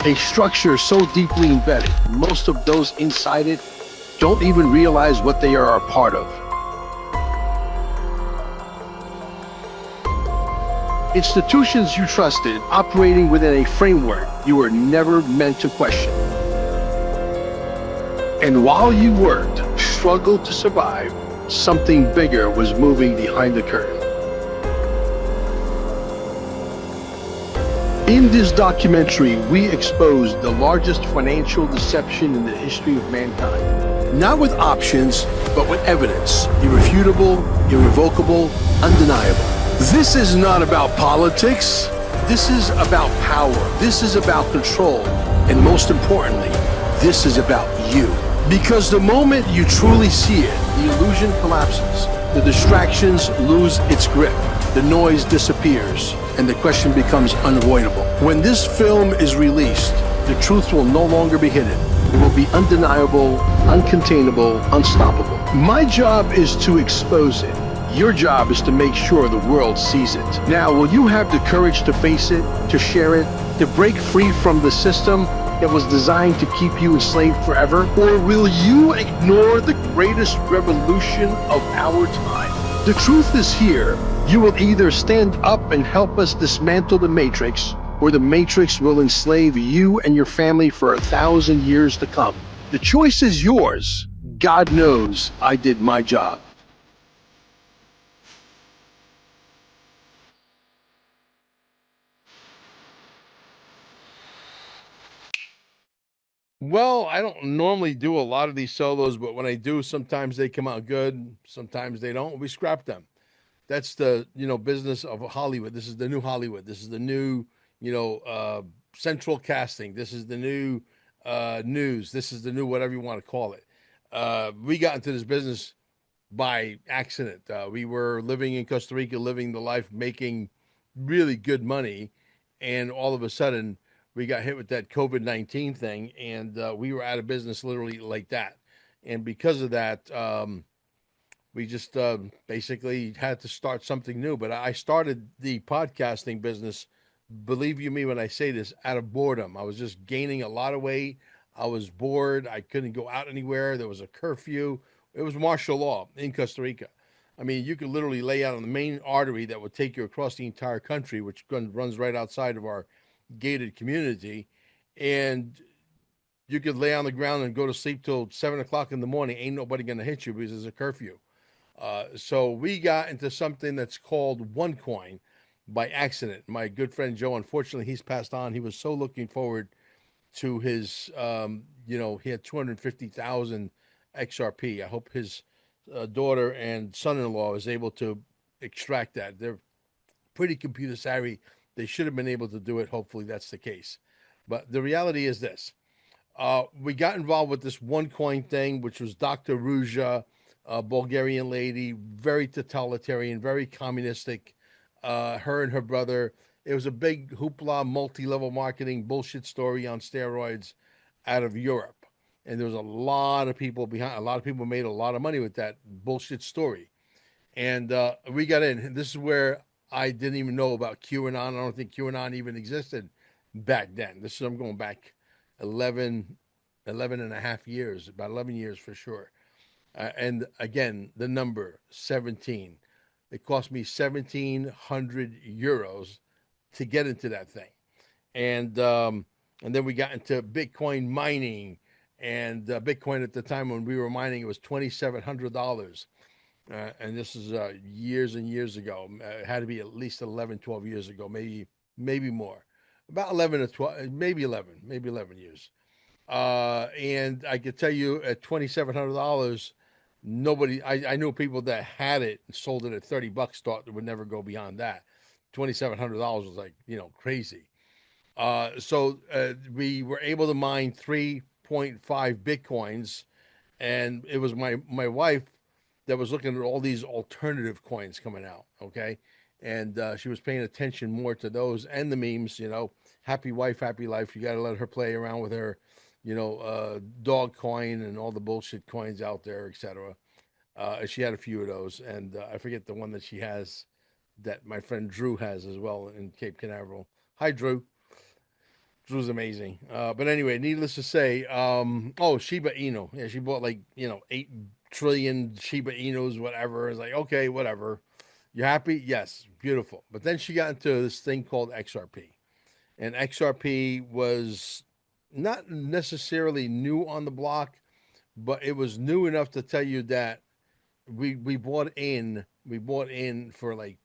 A structure so deeply embedded, most of those inside it don't even realize what they are a part of. Institutions you trusted operating within a framework you were never meant to question. And while you worked, struggled to survive, something bigger was moving behind the curtain. In this documentary, we exposed the largest financial deception in the history of mankind. Not with options, but with evidence. Irrefutable, irrevocable, undeniable. This is not about politics. This is about power. This is about control. And most importantly, this is about you. Because the moment you truly see it, the illusion collapses. The distractions lose its grip. The noise disappears, and the question becomes unavoidable. When this film is released, the truth will no longer be hidden. It will be undeniable, uncontainable, unstoppable. My job is to expose it. Your job is to make sure the world sees it. Now, will you have the courage to face it, to share it, to break free from the system that was designed to keep you enslaved forever? Or will you ignore the greatest revolution of our time? The truth is here. You will either stand up and help us dismantle the Matrix, or the Matrix will enslave you and your family for 1,000 years to come. The choice is yours. God knows I did my job. Well, I don't normally do a lot of these solos, but when I do, sometimes they come out good, sometimes they don't. We scrap them. That's the business of Hollywood. This is the new Hollywood. This is the new central casting. This is the new news. This is the new whatever you want to call it. We got into this business by accident. We were living in Costa Rica, living the life, making really good money, and all of a sudden we got hit with that COVID-19 thing, and we were out of business literally like that. And because of that, we just basically had to start something new. But I started the podcasting business, believe you me when I say this, out of boredom. I was just gaining a lot of weight. I was bored. I couldn't go out anywhere. There was a curfew. It was martial law in Costa Rica. I mean, you could literally lay out on the main artery that would take you across the entire country, which runs right outside of our gated community, and you could lay on the ground and go to sleep till 7 o'clock in the morning. Ain't nobody going to hit you because there's a curfew. So we got into something that's called OneCoin by accident. My good friend Joe, unfortunately, he's passed on. He was so looking forward to his, he had 250,000 XRP. I hope his daughter and son-in-law is able to extract that. They're pretty computer savvy. They should have been able to do it. Hopefully that's the case. But the reality is this. We got involved with this OneCoin thing, which was Dr. Ruja, a Bulgarian lady, very totalitarian, very communistic. Her and her brother. It was a big hoopla, multi-level marketing bullshit story on steroids out of Europe. And there was a lot of people behind. A lot of people made a lot of money with that bullshit story. And we got in. This is where I didn't even know about QAnon. I don't think QAnon even existed back then. I'm going back 11 and a half years, about 11 years for sure. And again, the number 17. It cost me 1,700 euros to get into that thing. And then we got into Bitcoin mining. And Bitcoin at the time when we were mining, it was $2,700. And this is years and years ago. It had to be at least 11, 12 years ago, maybe more. About 11 or 12, maybe 11 years. And I could tell you at $2,700, nobody, I knew people that had it and sold it at $30, thought it would never go beyond that. $2,700 was like, crazy. So we were able to mine 3.5 Bitcoins, and it was my wife that was looking at all these alternative coins coming out. Okay. And she was paying attention more to those and the memes, happy wife, happy life. You got to let her play around with her, dog coin and all the bullshit coins out there, etc. She had a few of those. And I forget the one that she has that my friend Drew has as well in Cape Canaveral. Hi, Drew. which was amazing. But anyway, needless to say, oh, Shiba Inu. Yeah, she bought like, 8 trillion Shiba Inus, whatever. It's like, okay, whatever. You happy? Yes, beautiful. But then she got into this thing called XRP. And XRP was not necessarily new on the block, but it was new enough to tell you that we bought in for like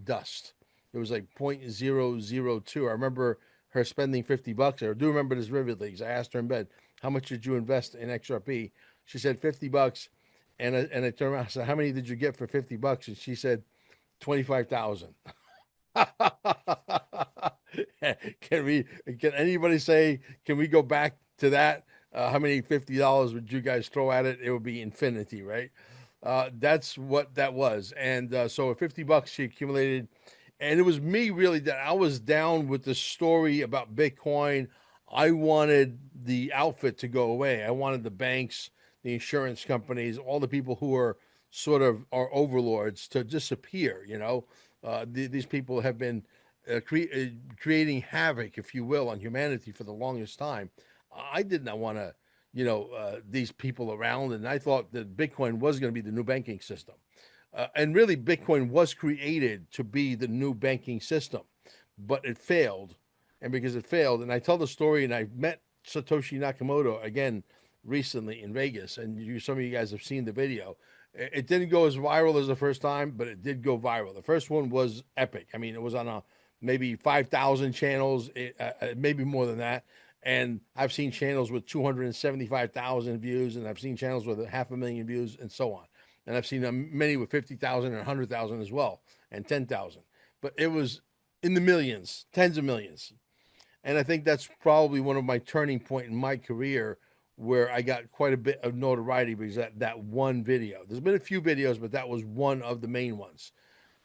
dust. It was like 0.002. I remember her spending $50. I do remember this vividly because I asked her in bed, "How much did you invest in XRP?" She said $50, and I turned around. I said, "How many did you get for $50?" And she said 25,000. can we? Can anybody say? Can we go back to that? How many $50 would you guys throw at it? It would be infinity, right? That's what that was, and so $50 she accumulated, and it was me really that I was down with the story about Bitcoin. I wanted the outfit to go away. I wanted the banks, the insurance companies, all the people who are sort of our overlords to disappear. These people have been creating havoc, if you will, on humanity for the longest time. I did not want to, these people around, and I thought that Bitcoin was going to be the new banking system. And really, Bitcoin was created to be the new banking system, but it failed. And because it failed, and I tell the story, and I met Satoshi Nakamoto again recently in Vegas, and some of you guys have seen the video. It didn't go as viral as the first time, but it did go viral. The first one was epic. I mean, it was on maybe 5,000 channels, maybe more than that. And I've seen channels with 275,000 views, and I've seen channels with 500,000 views, and so on. And I've seen many with 50,000 and 100,000 as well, and 10,000. But it was in the millions, tens of millions. And I think that's probably one of my turning point in my career where I got quite a bit of notoriety because that one video. There's been a few videos, but that was one of the main ones.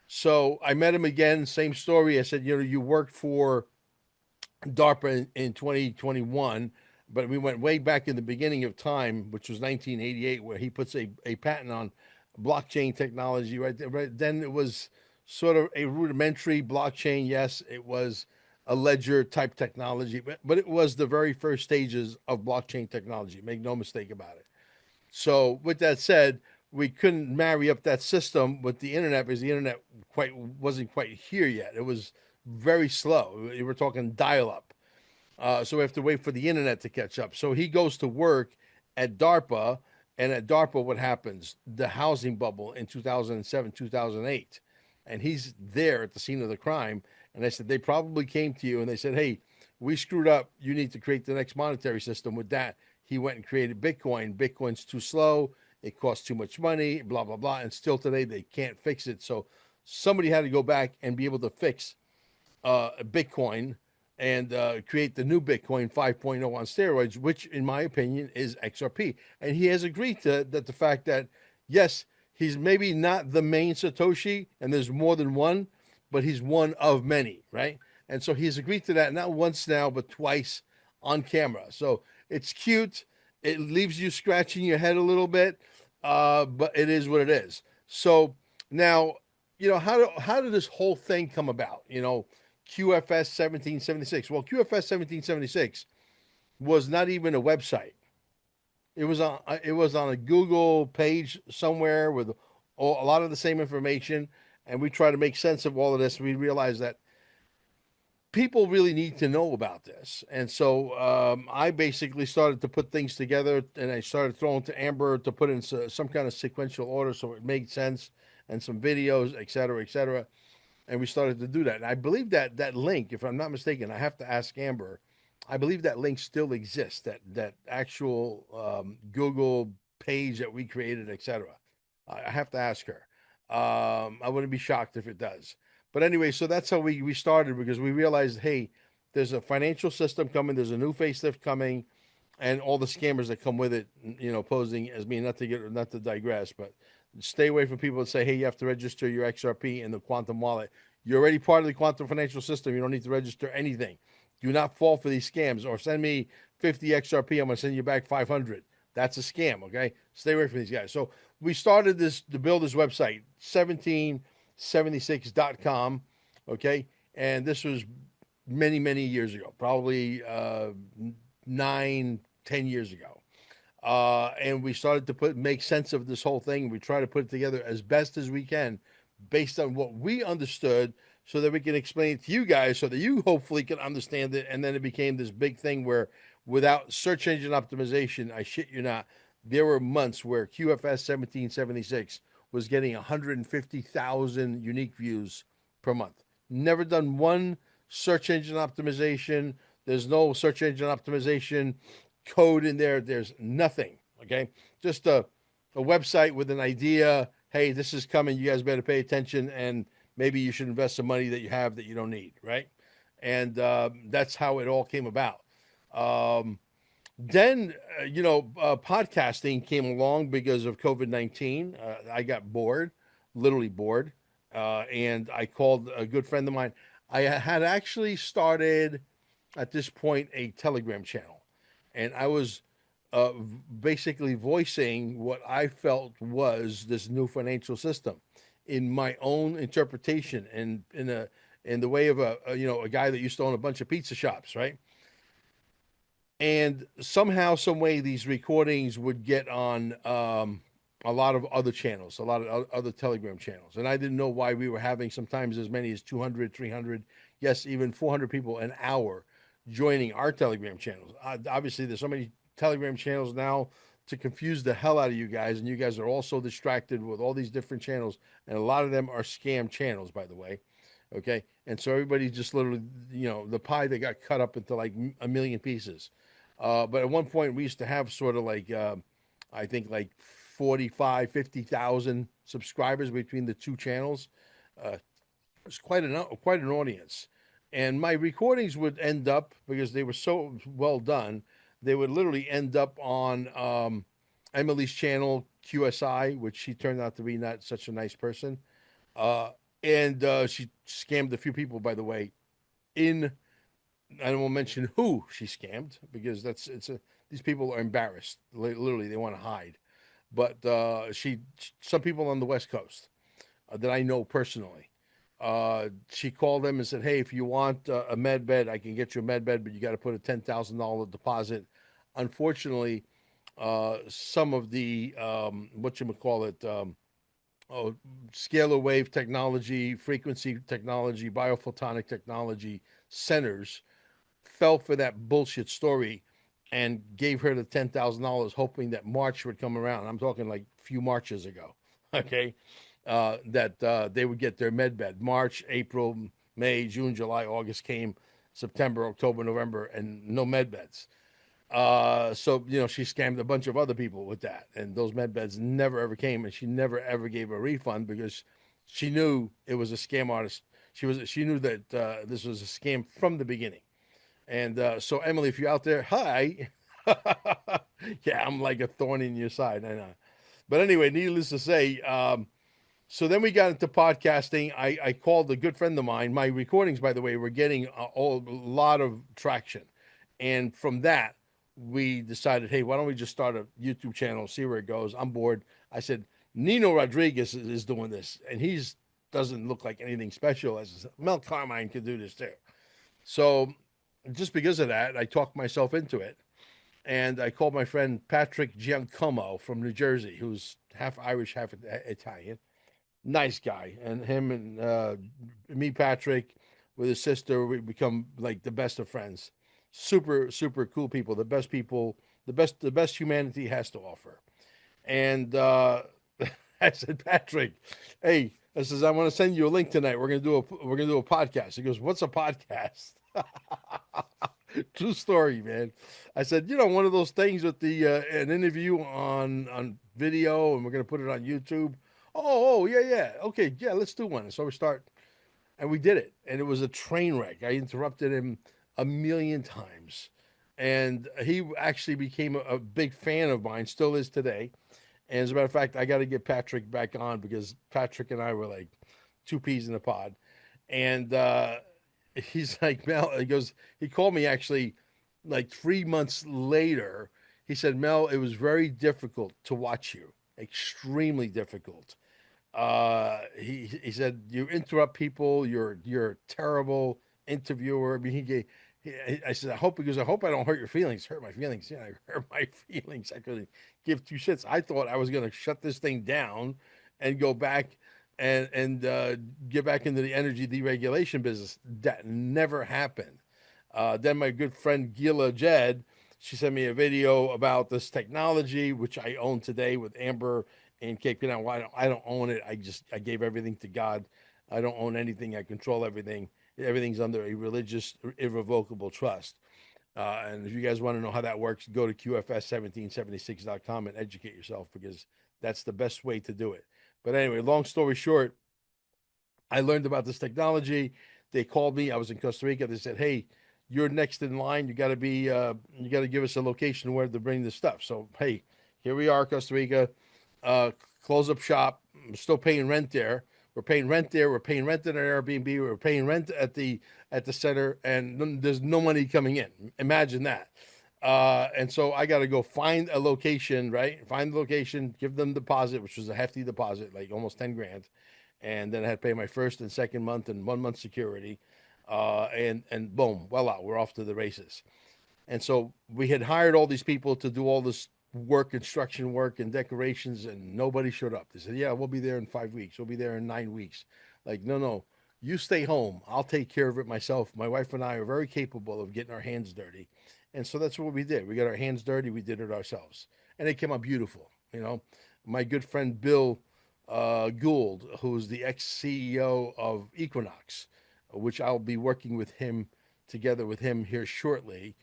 So I met him again, same story. I said, you worked for DARPA in 2021, but we went way back in the beginning of time, which was 1988, where he puts a patent on blockchain technology. Right then, it was sort of a rudimentary blockchain. Yes, it was a ledger type technology, but it was the very first stages of blockchain technology. Make no mistake about it. So, with that said, we couldn't marry up that system with the internet because the internet wasn't quite here yet. It was very slow. We were talking dial up. So we have to wait for the internet to catch up. So he goes to work at DARPA, and at DARPA, what happens? The housing bubble in 2007, 2008. And he's there at the scene of the crime. And I said, they probably came to you and they said, hey, we screwed up. You need to create the next monetary system. With that, he went and created Bitcoin. Bitcoin's too slow. It costs too much money, blah, blah, blah. And still today, they can't fix it. So somebody had to go back and be able to fix Bitcoin and create the new Bitcoin 5.0 on steroids, which in my opinion is XRP. And he has agreed to that, the fact that, yes, he's maybe not the main Satoshi and there's more than one, but he's one of many, right? And so he's agreed to that, not once now, but twice on camera. So it's cute. It leaves you scratching your head a little bit, but it is what it is. So now, how did this whole thing come about? QFS 1776. Well, QFS 1776 was not even a website. It was on a Google page somewhere with a lot of the same information, and we try to make sense of all of this. We realize that people really need to know about this, and so I basically started to put things together, and I started throwing to Amber to put in some kind of sequential order so it made sense, and some videos, et cetera, et cetera. And we started to do that. And I believe that link, if I'm not mistaken, I have to ask Amber. I believe that link still exists. That actual Google page that we created, etc. I have to ask her. I wouldn't be shocked if it does. But anyway, so that's how we started, because we realized, hey, there's a financial system coming. There's a new facelift coming, and all the scammers that come with it. Posing as me, not to digress, but stay away from people that say, hey, you have to register your XRP in the quantum wallet. You're already part of the quantum financial system. You don't need to register anything. Do not fall for these scams, or send me 50 XRP. I'm going to send you back 500. That's a scam, okay? Stay away from these guys. So we started to build this website, 1776.com, okay? And this was many, many years ago, probably 9, 10 years ago. And we started to make sense of this whole thing. We try to put it together as best as we can based on what we understood so that we can explain it to you guys so that you hopefully can understand it. And then it became this big thing where without search engine optimization, I shit you not, there were months where QFS 1776 was getting 150,000 unique views per month. Never done one search engine optimization. There's no search engine optimization code in there. There's nothing. Okay. Just a website with an idea. Hey, this is coming. You guys better pay attention. And maybe you should invest some money that you have that you don't need. Right. And that's how it all came about. Then, podcasting came along because of COVID-19. I got bored, literally bored. And I called a good friend of mine. I had actually started at this point a Telegram channel. And I was basically voicing what I felt was this new financial system in my own interpretation and in the way of a guy that used to own a bunch of pizza shops, right? And somehow, some way, these recordings would get on a lot of other channels, a lot of other Telegram channels. And I didn't know why we were having sometimes as many as 200, 300, yes, even 400 people an hour joining our Telegram channels. Obviously, there's so many Telegram channels now to confuse the hell out of you guys. And you guys are all so distracted with all these different channels. And a lot of them are scam channels, by the way. Okay. And so everybody just literally, the pie that got cut up into like a million pieces. But at one point, we used to have sort of like, I think like 45, 50,000 subscribers between the two channels. It's quite an audience. And my recordings would end up, because they were so well done, they would literally end up on Emily's channel, QSI, which she turned out to be not such a nice person. And she scammed a few people, by the way, in I won't mention who she scammed because these people are embarrassed. Literally, they want to hide. But some people on the West Coast that I know personally, she called them and said, "Hey, if you want a med bed, I can get you a med bed, but you got to put a $10,000 deposit." Unfortunately, some of the scalar wave technology, frequency technology, biophotonic technology centers fell for that bullshit story and gave her the $10,000 hoping that March would come around. I'm talking like a few Marches ago. Okay. That they would get their med bed. March, April, May, June, July, August came, September, October, November, and no med beds. So she scammed a bunch of other people with that, and those med beds never ever came, and she never ever gave a refund because she knew it was a scam artist. She knew that this was a scam from the beginning. And so, Emily, if you're out there, hi. Yeah, I'm like a thorn in your side. I know. But anyway, needless to say, so then we got into podcasting. I called a good friend of mine. My recordings, by the way, were getting a lot of traction. And from that, we decided, hey, why don't we just start a YouTube channel, see where it goes? I'm bored. I said, Nino Rodriguez is doing this, and he's doesn't look like anything special. As Mel Carmine could do this too. So just because of that, I talked myself into it. And I called my friend Patrick Giacomo from New Jersey, who's half Irish, half Italian. Nice guy. And him and me, Patrick, with his sister, we become like the best of friends. Super, super cool people. The best people, the best humanity has to offer. And I said, Patrick, hey, I says, I want to send you a link tonight. We're gonna do a podcast. He goes, what's a podcast? True story, man. I said, one of those things with the an interview on video, and we're gonna put it on YouTube. Oh, yeah, yeah. Okay, yeah, let's do one. So we start, and we did it, and it was a train wreck. I interrupted him a million times, and he actually became a big fan of mine. Still is today. And as a matter of fact, I got to get Patrick back on because Patrick and I were like two peas in a pod. And he's like, Mel, he called me actually like 3 months later. He said, Mel, it was very difficult to watch you, extremely difficult. He said, you interrupt people, you're terrible, interviewer. I mean, I said, I hope, because I hope I don't hurt your feelings. Hurt my feelings. Yeah, I hurt my feelings. I couldn't give two shits. I thought I was going to shut this thing down and go back and get back into the energy deregulation business. That never happened. Then my good friend Gila Jed, she sent me a video about this technology, which I own today with Amber in Cape Canaveral. I don't own it. I gave everything to God. I don't own anything. I control everything. Everything's under a religious, irrevocable trust. And if you guys want to know how that works, go to QFS1776.com and educate yourself, because that's the best way to do it. But anyway, long story short, I learned about this technology. They called me. I was in Costa Rica. They said, "Hey, you're next in line. You got to be. You got to give us a location where to bring this stuff." So hey, here we are, Costa Rica. Close up shop. I'm still paying rent there. We're paying rent there. We're paying rent at our Airbnb. We're paying rent at the center, and there's no money coming in. Imagine that. And so I got to go find a location, right? Find the location, give them deposit, which was a hefty deposit, like almost 10 grand. And then I had to pay my first and second month and 1 month security. And boom, voila, we're off to the races. And so we had hired all these people to do all this work, construction work, and decorations, and nobody showed up. They said, "Yeah, we'll be there in 5 weeks. We'll be there in 9 weeks." Like, no, you stay home. I'll take care of it myself. My wife and I are very capable of getting our hands dirty. And so that's what we did. We got our hands dirty. We did it ourselves. And it came out beautiful. My good friend Bill Gould, who's the ex-CEO of Equinox, which I'll be working with him together with him here shortly.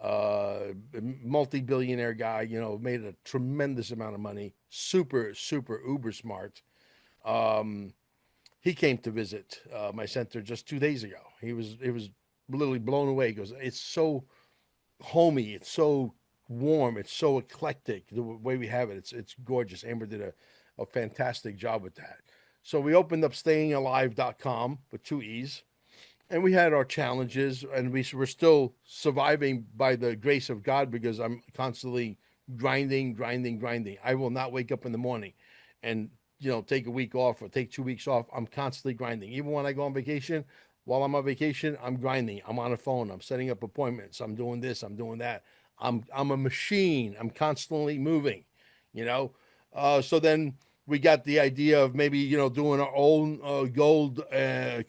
Multi-billionaire guy, made a tremendous amount of money, super, super uber smart. He came to visit my center just 2 days ago. He was literally blown away. He goes, "It's so homey, it's so warm, it's so eclectic the way we have it. It's gorgeous." Amber did a fantastic job with that. So we opened up stayingalive.com with two E's. And we had our challenges, and we're still surviving by the grace of God, because I'm constantly grinding. I will not wake up in the morning and take a week off or take 2 weeks off. I'm constantly grinding. Even when I go on vacation, while I'm on vacation, I'm grinding. I'm on a phone. I'm setting up appointments. I'm doing this. I'm doing that. I'm a machine. I'm constantly moving. So then we got the idea of maybe doing our own gold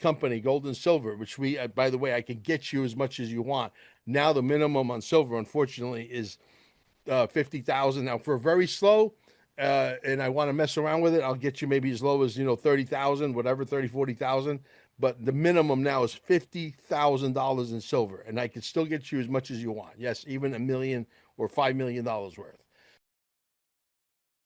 company, gold and silver, which we by the way, I can get you as much as you want. Now the minimum on silver, unfortunately, is 50,000. Now for very slow, and I want to mess around with it, I'll get you maybe as low as 30,000, whatever, 30, 40,000. But the minimum now is $50,000 in silver, and I can still get you as much as you want. Yes, even $1 million or $5 million worth.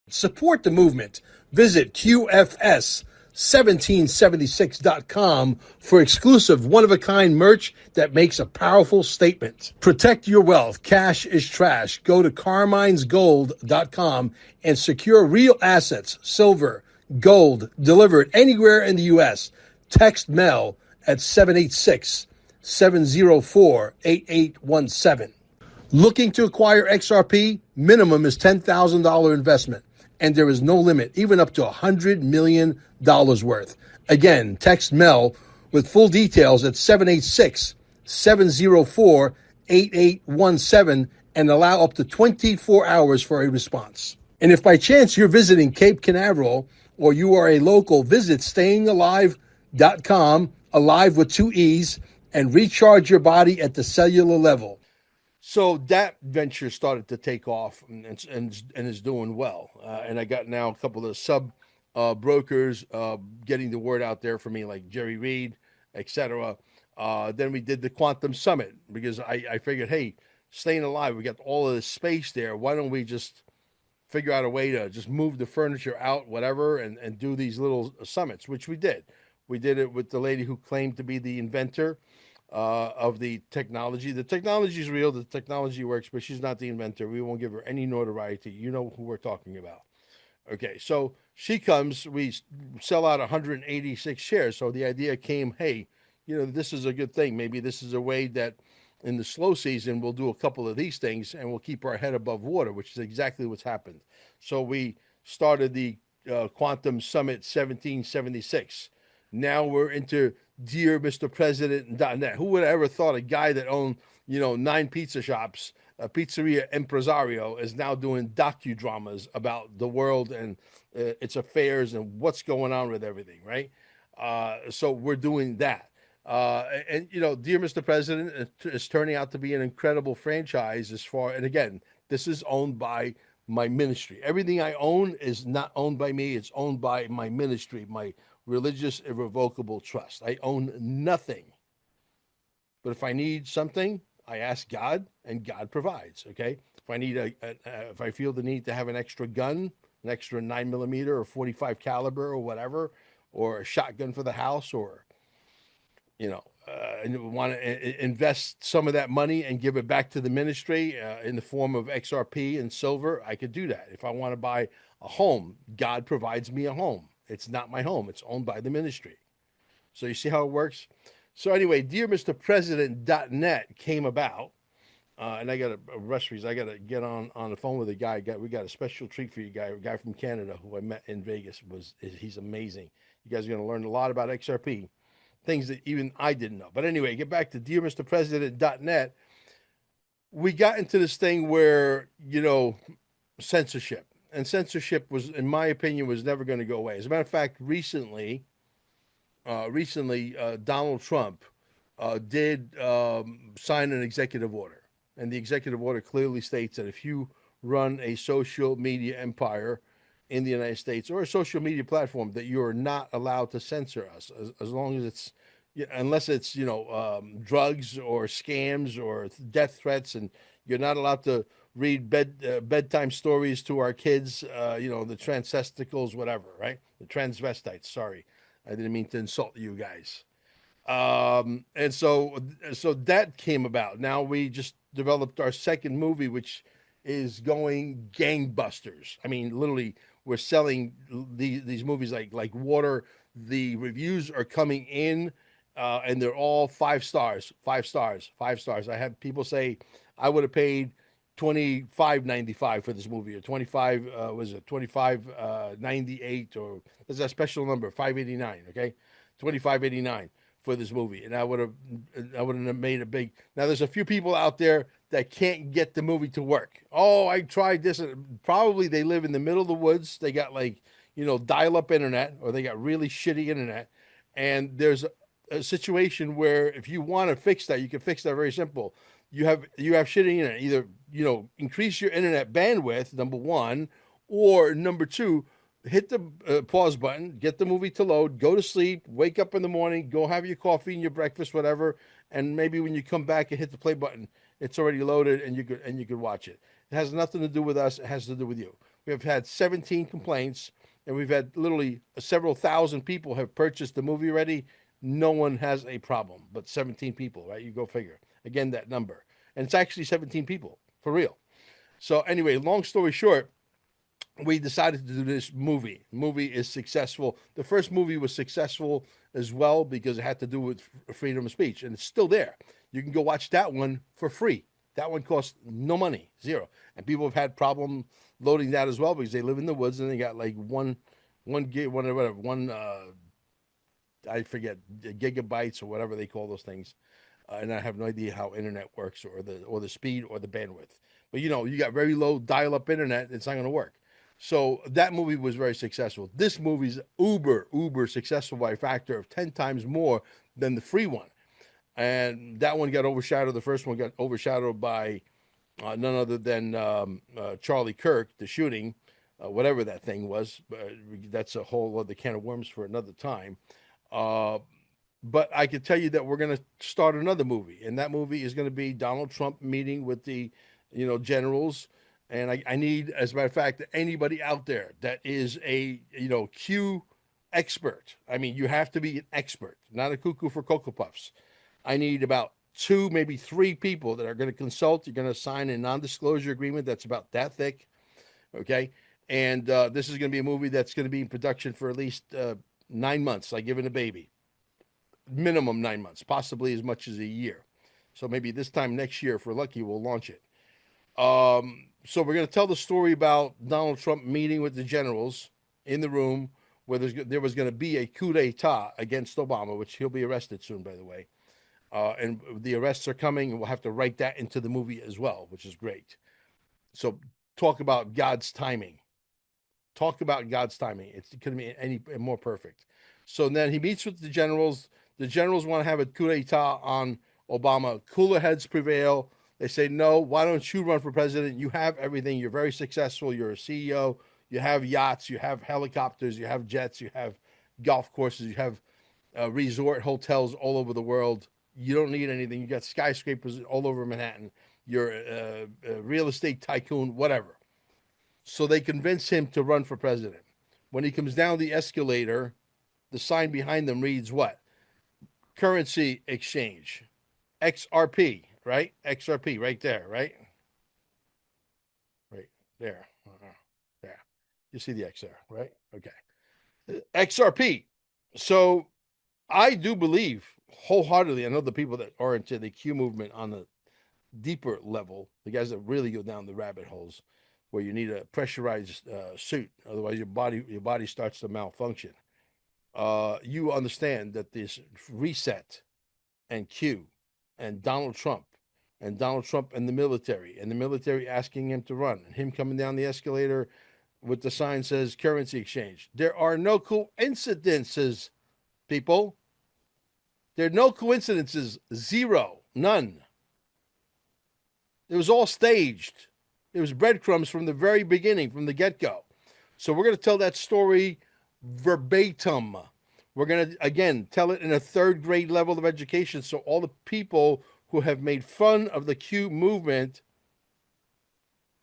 Support the movement. Visit QFS1776.com for exclusive one-of-a-kind merch that makes a powerful statement. Protect your wealth. Cash is trash. Go to carminesgold.com and secure real assets, silver, gold, delivered anywhere in the U.S. Text Mel at 786-704-8817. Looking to acquire XRP? Minimum is $10,000 investment, and there is no limit, even up to $100 million worth. Again, text Mel with full details at 786-704-8817 and allow up to 24 hours for a response. And if by chance you're visiting Cape Canaveral or you are a local, visit stayingalive.com, alive with two E's, and recharge your body at the cellular level. So that venture started to take off and is doing well. And I got now a couple of sub brokers getting the word out there for me, like Jerry Reed, etc. Then we did the Quantum Summit, because I figured, hey, staying alive, we got all of this space there. Why don't we just figure out a way to just move the furniture out, whatever, and do these little summits, which we did. We did it with the lady who claimed to be the inventor of the technology. The technology is real. The technology works, but she's not the inventor. We won't give her any notoriety. You know who we're talking about. Okay, so she comes. We sell out 186 shares. So the idea came, hey, this is a good thing. Maybe this is a way that in the slow season, we'll do a couple of these things and we'll keep our head above water, which is exactly what's happened. So we started the Quantum Summit 1776. Now we're into Dear Mr. President.net. Who would have ever thought a guy that owned, 9 pizza shops, a pizzeria impresario, is now doing docudramas about the world and its affairs and what's going on with everything, right? So we're doing that. And dear Mr. President is turning out to be an incredible franchise and again, this is owned by my ministry. Everything I own is not owned by me, it's owned by my ministry, my religious irrevocable trust. I own nothing. But if I need something, I ask God and God provides. Okay. If I need if I feel the need to have an extra gun, an extra 9mm or 45 caliber or whatever, or a shotgun for the house, or and want to invest some of that money and give it back to the ministry in the form of XRP and silver, I could do that. If I want to buy a home, God provides me a home. It's not my home. It's owned by the ministry. So you see how it works? So anyway, Dear Mr. President.net came about. And I got a rush because I got to get on the phone with a guy. We got a special treat for you, a guy from Canada who I met in Vegas. He's amazing. You guys are going to learn a lot about XRP, things that even I didn't know. But anyway, get back to Dear Mr. President.net. We got into this thing where, censorship. And censorship was, in my opinion, was never going to go away. As a matter of fact, recently, Donald Trump did sign an executive order. And the executive order clearly states that if you run a social media empire in the United States or a social media platform, that you are not allowed to censor us as long as it's, unless it's, drugs or scams or death threats, and you're not allowed to read bedtime stories to our kids, the transsesticles, whatever, right? The transvestites, sorry. I didn't mean to insult you guys. And so that came about. Now we just developed our second movie, which is going gangbusters. I mean, literally, we're selling these movies like water. The reviews are coming in, and they're all 5 stars, 5 stars, 5 stars. I had people say I would have paid $25.95 for this movie, or 25.98, or there's a special number, 589. Okay, 25.89 for this movie, and I wouldn't have made a big. Now there's a few people out there that can't get the movie to work. Oh, I tried this, and probably they live in the middle of the woods. They got dial-up internet, or they got really shitty internet, and there's a situation where if you want to fix that, you can fix that very simple. You have shitty internet. Either increase your internet bandwidth, number one, or number two, hit the pause button, get the movie to load, go to sleep, wake up in the morning, go have your coffee and your breakfast, whatever, and maybe when you come back and hit the play button, it's already loaded and you could watch it. It has nothing to do with us. It has to do with you. We have had 17 complaints, and we've had literally several thousand people have purchased the movie already. No one has a problem, but 17 people, right? You go figure. Again, that number. And it's actually 17 people, for real. So anyway, long story short, we decided to do this movie. The movie is successful. The first movie was successful as well because it had to do with freedom of speech, and it's still there. You can go watch that one for free. That one costs no money, zero. And people have had problem loading that as well because they live in the woods and they got like one gig, I forget, gigabytes or whatever they call those things. And I have no idea how internet works, or the speed or the bandwidth. But you got very low dial-up internet, it's not going to work. So that movie was very successful. This movie's uber successful by a factor of 10 times more than the free one. And that one got overshadowed. The first one got overshadowed by none other than Charlie Kirk, the shooting, whatever that thing was. That's a whole other can of worms for another time. But I can tell you that we're going to start another movie, and that movie is going to be Donald Trump meeting with the, generals. And I need, as a matter of fact, anybody out there that is a, Q expert. I mean, you have to be an expert, not a cuckoo for Cocoa Puffs. I need about 2, maybe 3 people that are going to consult. You're going to sign a non-disclosure agreement that's about that thick. Okay. And this is going to be a movie that's going to be in production for at least 9 months, like giving a baby. Minimum 9 months, possibly as much as a year. So maybe this time next year, if we're lucky, we'll launch it. So we're going to tell the story about Donald Trump meeting with the generals in the room where there was going to be a coup d'etat against Obama, which he'll be arrested soon, by the way. And the arrests are coming, and we'll have to write that into the movie as well, which is great. So talk about God's timing. Talk about God's timing. It couldn't be any more perfect. So then he meets with the generals. The generals want to have a coup d'etat on Obama. Cooler heads prevail. They say, no, why don't you run for president? You have everything. You're very successful. You're a CEO. You have yachts. You have helicopters. You have jets. You have golf courses. You have resort hotels all over the world. You don't need anything. You got skyscrapers all over Manhattan. You're a real estate tycoon, whatever. So they convince him to run for president. When he comes down the escalator, the sign behind them reads what? Currency exchange. XRP, right? XRP, right there, right? Right there. There. You see the X there, right? Okay. XRP. So I do believe wholeheartedly, I know the people that are into the Q movement on the deeper level, the guys that really go down the rabbit holes, where you need a pressurized suit, otherwise your body starts to malfunction. You understand that this reset and Q and Donald Trump and the military asking him to run, and him coming down the escalator with the sign says currency exchange. There are no coincidences, people. There are no coincidences. Zero. None. It was all staged. It was breadcrumbs from the very beginning, from the get-go. So we're going to tell that story verbatim. We're going to, again, tell it in a third grade level of education. So all the people who have made fun of the Q movement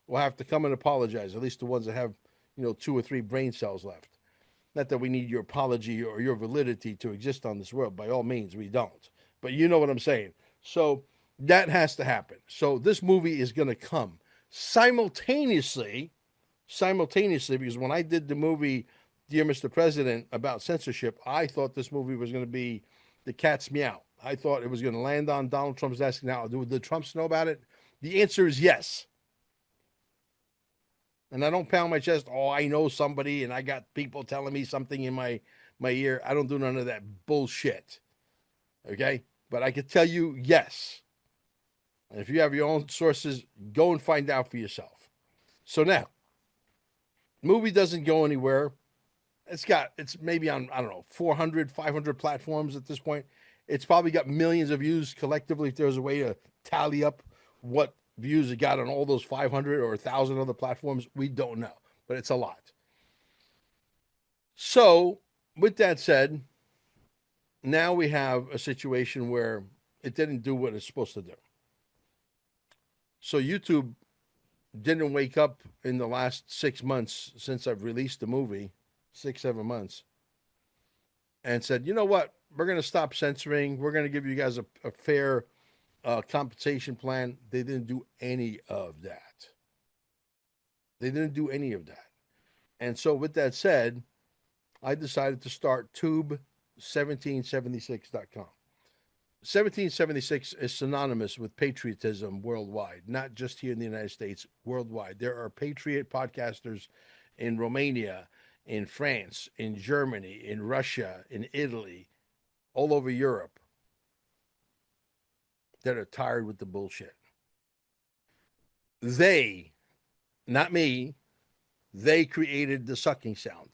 will have to come and apologize, at least the ones that have, 2 or 3 brain cells left. Not that we need your apology or your validity to exist on this world. By all means, we don't. But you know what I'm saying. So that has to happen. So this movie is going to come simultaneously, because when I did the movie Dear Mr. President about censorship, I thought this movie was going to be the cat's meow. I thought it was going to land on Donald Trump's desk. Now, do the Trumps know about it? The answer is yes. And I don't pound my chest, oh, I know somebody and I got people telling me something in my ear. I don't do none of that bullshit. Okay? But I can tell you yes. And if you have your own sources, go and find out for yourself. So now, movie doesn't go anywhere. It's maybe on, 400, 500 platforms at this point. It's probably got millions of views collectively. If there's a way to tally up what views it got on all those 500 or 1,000 other platforms, we don't know, but it's a lot. So with that said, now we have a situation where it didn't do what it's supposed to do. So YouTube didn't wake up in the last 6 months since I've released the movie, 6-7 months, and said, you know what? We're going to stop censoring. We're going to give you guys a fair compensation plan. They didn't do any of that. And so with that said, I decided to start tube1776.com. 1776 is synonymous with patriotism worldwide, not just here in the United States, worldwide. There are patriot podcasters in Romania, in France, in Germany, in Russia, in Italy, all over Europe that are tired with the bullshit. They, not me, they created the sucking sound.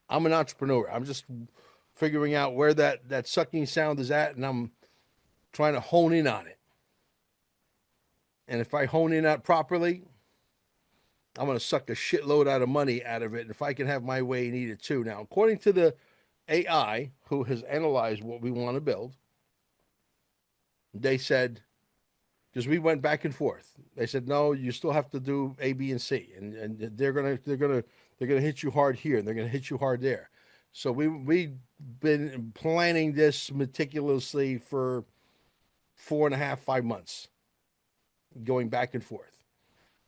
I'm an entrepreneur. I'm just figuring out where that sucking sound is at, and I'm trying to hone in on it. And if I hone in on it properly, I'm going to suck a shitload out of money out of it. And if I can have my way and eat it too. Now, according to the AI who has analyzed what we want to build, they said, because we went back and forth, they said, no, you still have to do A, B, and C. And they're gonna hit you hard here, and they're gonna hit you hard there. So we've been planning this meticulously for 4.5, 5 months, going back and forth.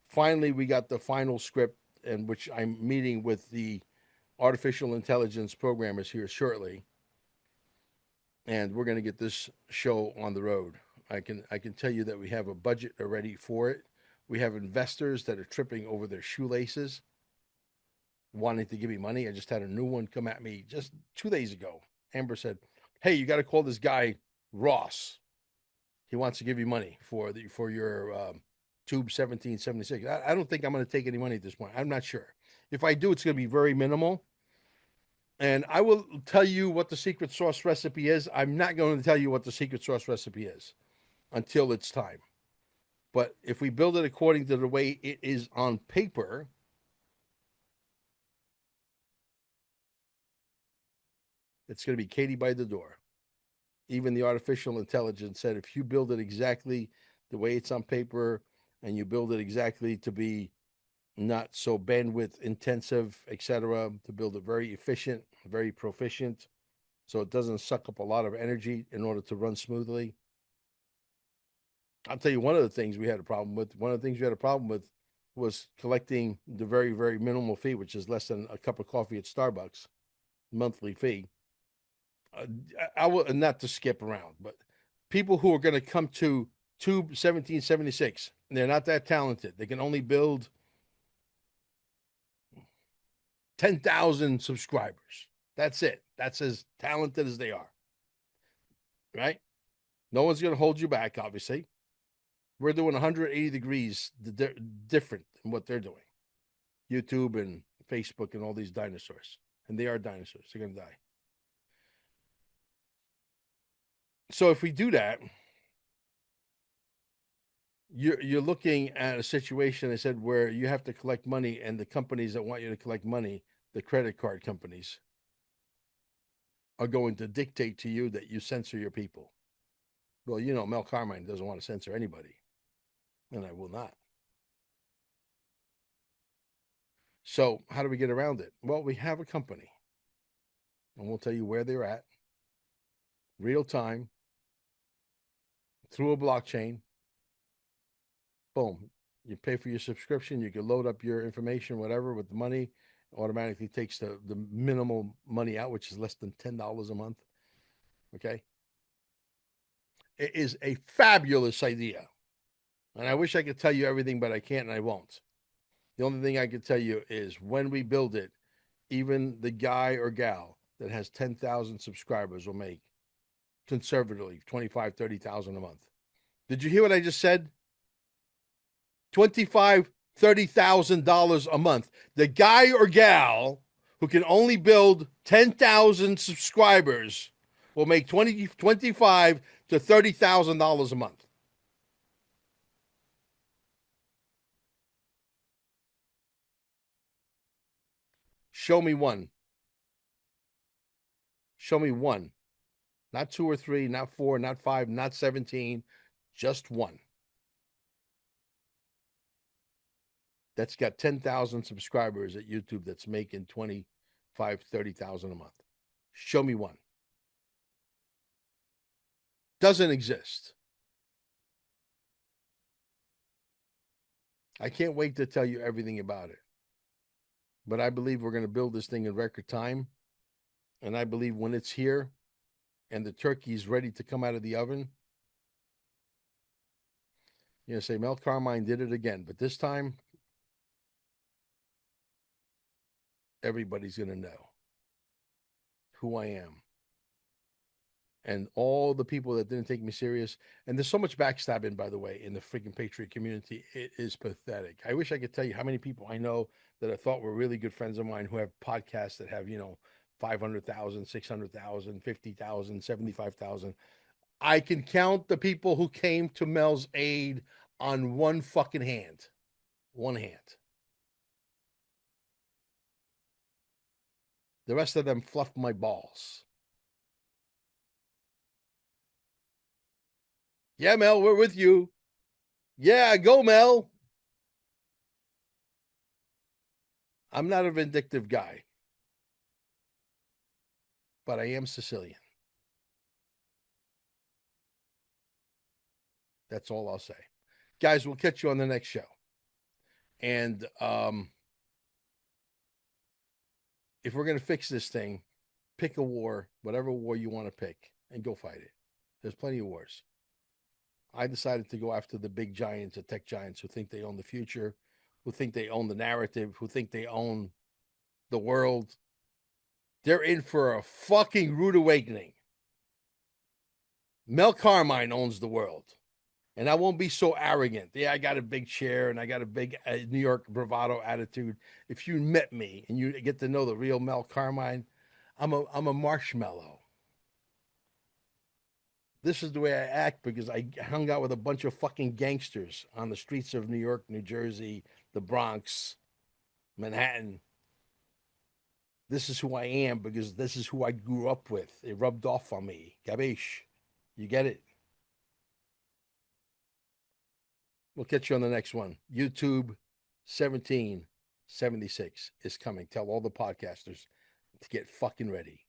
Finally, we got the final script, in which I'm meeting with the artificial intelligence programmers here shortly, and we're going to get this show on the road. I can tell you that we have a budget already for it. We have investors that are tripping over their shoelaces. wanting to give me money. I just had a new one come at me just 2 days ago. Amber said, "Hey, you got to call this guy Ross. He wants to give you money for your tube 1776." I don't think I'm going to take any money at this point. I'm not sure. If I do, it's going to be very minimal. And I will tell you what the secret sauce recipe is. I'm not going to tell you what the secret sauce recipe is until it's time. But if we build it according to the way it is on paper, it's going to be Katie by the door. Even the artificial intelligence said if you build it exactly the way it's on paper and you build it exactly to be not so bandwidth intensive, etc., to build it very efficient, very proficient, so it doesn't suck up a lot of energy in order to run smoothly. I'll tell you one of the things we had a problem with. One of the things we had a problem with was collecting the very, very minimal fee, which is less than a cup of coffee at Starbucks, monthly fee. I will not to skip around, but people who are going to come to Tube 1776, they're not that talented. They can only build 10,000 subscribers. That's it. That's as talented as they are. Right? No one's going to hold you back, obviously. We're doing 180 degrees different than what they're doing. YouTube and Facebook and all these dinosaurs. And they are dinosaurs. They're going to die. So if we do that, you're looking at a situation, I said, where you have to collect money, and the companies that want you to collect money, the credit card companies, are going to dictate to you that you censor your people. Well, you know, Mel Carmine doesn't want to censor anybody, and I will not. So how do we get around it? Well, we have a company, and we'll tell you where they're at, real time, through a blockchain. Boom. You pay for your subscription. You can load up your information, whatever, with the money. Automatically takes the minimal money out, which is less than $10 a month. Okay. It is a fabulous idea. And I wish I could tell you everything, but I can't and I won't. The only thing I can tell you is when we build it, even the guy or gal that has 10,000 subscribers will make conservatively 25, 30,000 a month. Did you hear what I just said? $25,000, $30,000 a month. The guy or gal who can only build 10,000 subscribers will make $25,000 to $30,000 a month. Show me one. Show me one. Not two or three, not four, not five, not 17, just one. That's got 10,000 subscribers at YouTube that's making 25, 30,000 a month. Show me one. Doesn't exist. I can't wait to tell you everything about it. But I believe we're going to build this thing in record time. And I believe when it's here and the turkey's ready to come out of the oven, you're going to say, Mel Carmine did it again. But this time, everybody's going to know who I am. And all the people that didn't take me serious. And there's so much backstabbing, by the way, in the freaking Patriot community. It is pathetic. I wish I could tell you how many people I know that I thought were really good friends of mine who have podcasts that have, 500,000, 600,000, 50,000, 75,000. I can count the people who came to Mel's aid on one fucking hand. One hand. The rest of them fluffed my balls. Yeah, Mel, we're with you. Yeah, go, Mel. I'm not a vindictive guy, but I am Sicilian. That's all I'll say. Guys, we'll catch you on the next show. And if we're going to fix this thing, pick a war, whatever war you want to pick, and go fight it. There's plenty of wars. I decided to go after the big giants, the tech giants who think they own the future, who think they own the narrative, who think they own the world. They're in for a fucking rude awakening. Mel Carmine owns the world. And I won't be so arrogant. Yeah, I got a big chair and I got a big New York bravado attitude. If you met me and you get to know the real Mel Carmine, I'm a marshmallow. This is the way I act because I hung out with a bunch of fucking gangsters on the streets of New York, New Jersey, the Bronx, Manhattan. This is who I am because this is who I grew up with. It rubbed off on me. Gabish. You get it? We'll catch you on the next one. YouTube 1776 is coming. Tell all the podcasters to get fucking ready.